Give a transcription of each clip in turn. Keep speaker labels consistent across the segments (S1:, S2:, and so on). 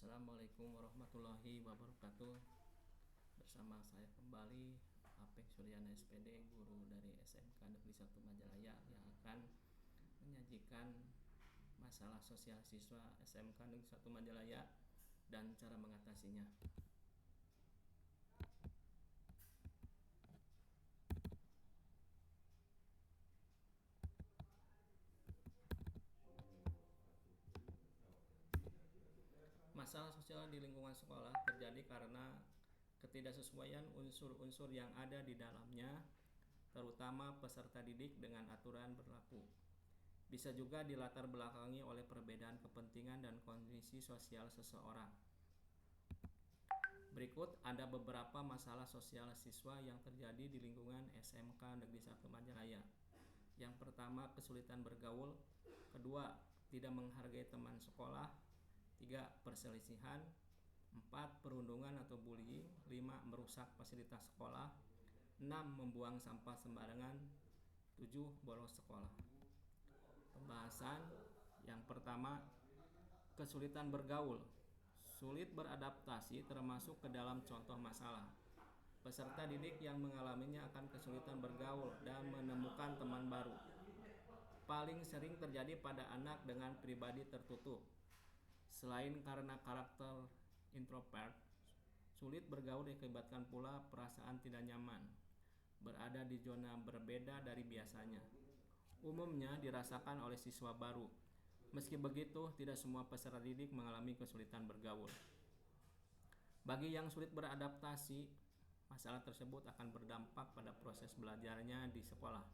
S1: Assalamualaikum warahmatullahi wabarakatuh. Bersama saya kembali Apeng Suryana SPD, guru dari SMK Negeri 1 Majalaya, yang akan menyajikan masalah sosial siswa SMK Negeri 1 Majalaya dan cara mengatasinya. Masalah sosial di lingkungan sekolah terjadi karena ketidaksesuaian unsur-unsur yang ada di dalamnya, terutama peserta didik dengan aturan berlaku. Bisa juga dilatar belakangi oleh perbedaan kepentingan dan kondisi sosial seseorang. Berikut ada beberapa masalah sosial siswa yang terjadi di lingkungan SMK Negeri 1 Majalaya. Yang pertama, kesulitan bergaul. Kedua, tidak menghargai teman sekolah. 3. Perselisihan. 4. Perundungan atau bullying. 5. Merusak fasilitas sekolah. 6. Membuang sampah sembarangan. 7. Bolos sekolah. Pembahasan yang pertama, kesulitan bergaul. Sulit beradaptasi termasuk ke dalam contoh masalah. Peserta didik yang mengalaminya akan kesulitan bergaul dan menemukan teman baru. Paling sering terjadi pada anak dengan pribadi tertutup. Selain karena karakter introvert, sulit bergaul diakibatkan pula perasaan tidak nyaman, berada di zona berbeda dari biasanya. Umumnya dirasakan oleh siswa baru. Meski begitu, tidak semua peserta didik mengalami kesulitan bergaul. Bagi yang sulit beradaptasi, masalah tersebut akan berdampak pada proses belajarnya di sekolah,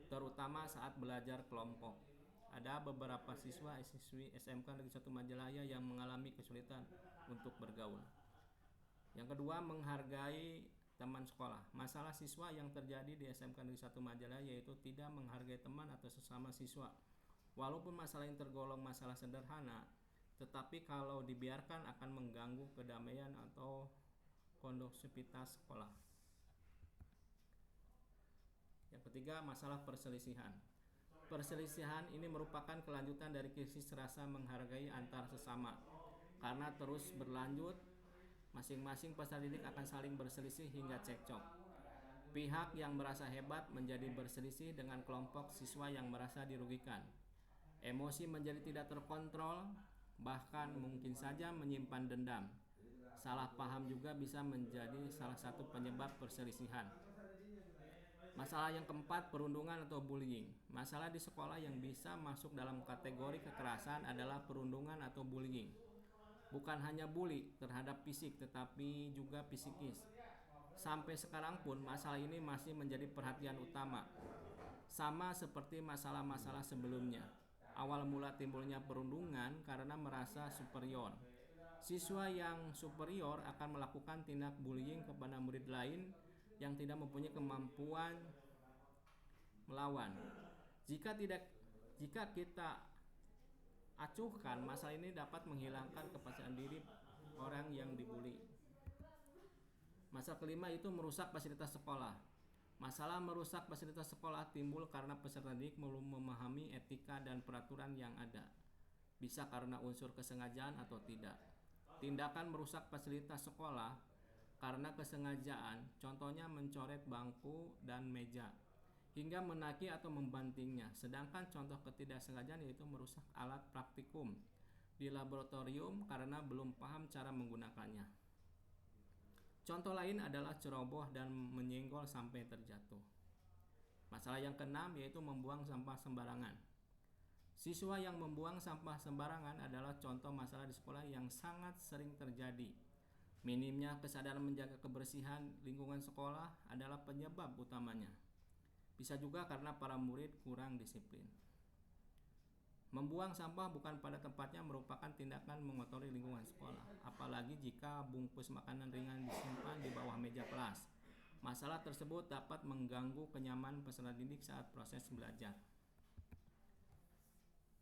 S1: terutama saat belajar kelompok. Ada beberapa siswa-siswi SMK Negeri 1 Majalaya yang mengalami kesulitan untuk bergaul. Yang kedua, menghargai teman sekolah. Masalah siswa yang terjadi di SMK Negeri 1 Majalaya yaitu tidak menghargai teman atau sesama siswa. Walaupun masalah yang tergolong masalah sederhana, tetapi kalau dibiarkan akan mengganggu kedamaian atau kondusivitas sekolah. Yang ketiga, masalah perselisihan. Perselisihan ini merupakan kelanjutan dari krisis rasa menghargai antar sesama. Karena terus berlanjut, masing-masing peserta didik akan saling berselisih hingga cekcok. Pihak yang merasa hebat menjadi berselisih dengan kelompok siswa yang merasa dirugikan. Emosi menjadi tidak terkontrol, bahkan mungkin saja menyimpan dendam. Salah paham juga bisa menjadi salah satu penyebab perselisihan. Masalah yang keempat, perundungan atau bullying. Masalah di sekolah yang bisa masuk dalam kategori kekerasan adalah perundungan atau bullying. Bukan hanya bully terhadap fisik, tetapi juga psikis. Sampai sekarang pun masalah ini masih menjadi perhatian utama. Sama seperti masalah-masalah sebelumnya. Awal mula timbulnya perundungan karena merasa superior. Siswa yang superior akan melakukan tindak bullying kepada murid lain yang tidak mempunyai kemampuan melawan. Jika kita acuhkan, masalah ini dapat menghilangkan kepercayaan diri orang yang dibully. Masalah kelima itu merusak fasilitas sekolah. Masalah merusak fasilitas sekolah timbul karena peserta didik belum memahami etika dan peraturan yang ada. Bisa karena unsur kesengajaan atau tidak. Tindakan merusak fasilitas sekolah karena kesengajaan, contohnya mencoret bangku dan meja, hingga menaki atau membantingnya. Sedangkan contoh ketidaksengajaan yaitu merusak alat praktikum di laboratorium karena belum paham cara menggunakannya. Contoh lain adalah ceroboh dan menyenggol sampai terjatuh. Masalah yang keenam yaitu membuang sampah sembarangan. Siswa yang membuang sampah sembarangan adalah contoh masalah di sekolah yang sangat sering terjadi. Minimnya kesadaran menjaga kebersihan lingkungan sekolah adalah penyebab utamanya. Bisa juga karena para murid kurang disiplin. Membuang sampah bukan pada tempatnya merupakan tindakan mengotori lingkungan sekolah, apalagi jika bungkus makanan ringan disimpan di bawah meja kelas. Masalah tersebut dapat mengganggu kenyamanan peserta didik saat proses belajar.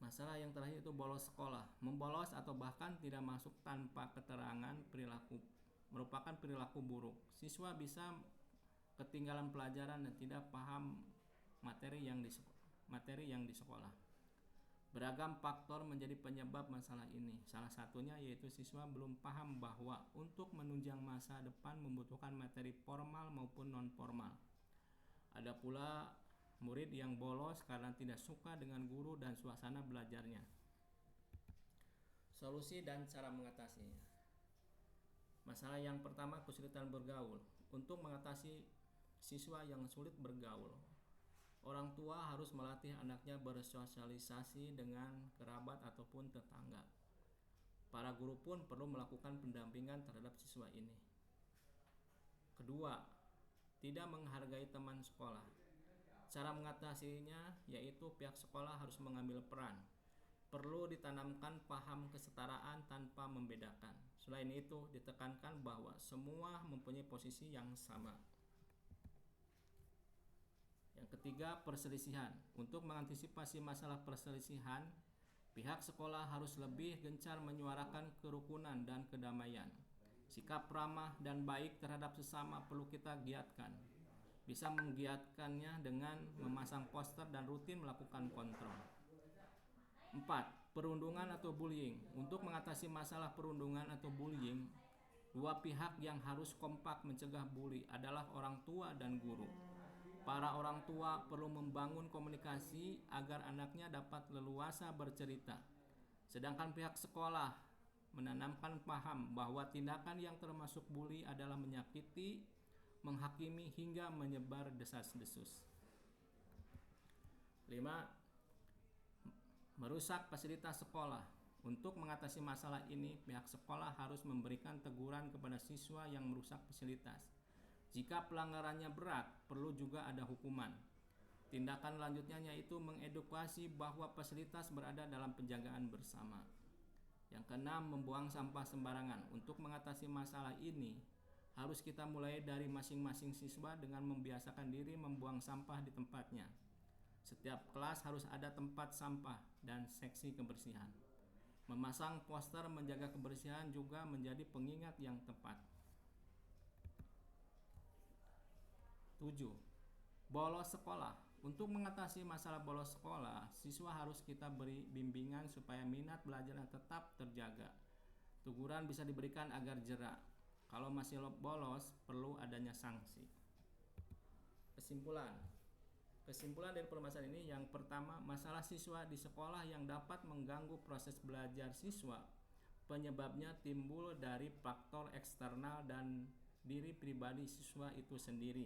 S1: Masalah yang terakhir itu bolos sekolah. Membolos atau bahkan tidak masuk tanpa keterangan merupakan perilaku buruk. Siswa bisa ketinggalan pelajaran dan tidak paham materi yang di sekolah. Beragam faktor menjadi penyebab masalah ini. Salah satunya yaitu siswa belum paham bahwa untuk menunjang masa depan membutuhkan materi formal maupun non-formal. Ada pula murid yang bolos karena tidak suka dengan guru dan suasana belajarnya. Solusi dan cara mengatasinya. Masalah yang pertama, kesulitan bergaul. Untuk mengatasi siswa yang sulit bergaul, orang tua harus melatih anaknya bersosialisasi dengan kerabat ataupun tetangga. Para guru pun perlu melakukan pendampingan terhadap siswa ini. Kedua, tidak menghargai teman sekolah. Cara mengatasinya yaitu pihak sekolah harus mengambil peran. Perlu ditanamkan paham kesetaraan tanpa membedakan. Selain itu, ditekankan bahwa semua mempunyai posisi yang sama. Yang ketiga, perselisihan. Untuk mengantisipasi masalah perselisihan, pihak sekolah harus lebih gencar menyuarakan kerukunan dan kedamaian. Sikap ramah dan baik terhadap sesama perlu kita giatkan. Bisa menggiatkannya dengan memasang poster dan rutin melakukan kontrol. 4. Perundungan atau bullying. Untuk mengatasi masalah perundungan atau bullying, dua pihak yang harus kompak mencegah bully adalah orang tua dan guru. Para orang tua perlu membangun komunikasi agar anaknya dapat leluasa bercerita. Sedangkan pihak sekolah menanamkan paham bahwa tindakan yang termasuk bully adalah menyakiti, menghakimi hingga menyebar desas-desus. 5. Merusak fasilitas sekolah. Untuk mengatasi masalah ini, pihak sekolah harus memberikan teguran kepada siswa yang merusak fasilitas. Jika pelanggarannya berat, perlu juga ada hukuman. Tindakan lanjutnya yaitu mengedukasi bahwa fasilitas berada dalam penjagaan bersama. Yang keenam, membuang sampah sembarangan. Untuk mengatasi masalah ini, harus kita mulai dari masing-masing siswa dengan membiasakan diri membuang sampah di tempatnya. Setiap kelas harus ada tempat sampah dan seksi kebersihan. Memasang poster menjaga kebersihan juga menjadi pengingat yang tepat. 7. Bolos sekolah. Untuk mengatasi masalah bolos sekolah, siswa harus kita beri bimbingan supaya minat belajarnya tetap terjaga. Teguran bisa diberikan agar jerak. Kalau masih bolos, perlu adanya sanksi. Kesimpulan dari permasalahan ini, yang pertama, masalah siswa di sekolah yang dapat mengganggu proses belajar siswa. Penyebabnya timbul dari faktor eksternal dan diri pribadi siswa itu sendiri.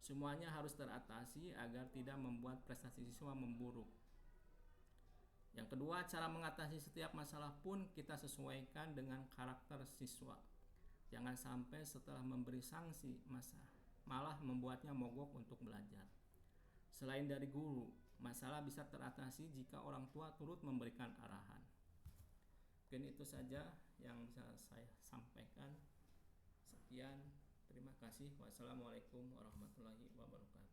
S1: Semuanya harus teratasi agar tidak membuat prestasi siswa memburuk. Yang kedua, cara mengatasi setiap masalah pun kita sesuaikan dengan karakter siswa. Jangan sampai setelah memberi sanksi malah membuatnya mogok untuk belajar. Selain dari guru, masalah bisa teratasi jika orang tua turut memberikan arahan. Mungkin itu saja yang bisa saya sampaikan. Sekian, terima kasih. Wassalamualaikum warahmatullahi wabarakatuh.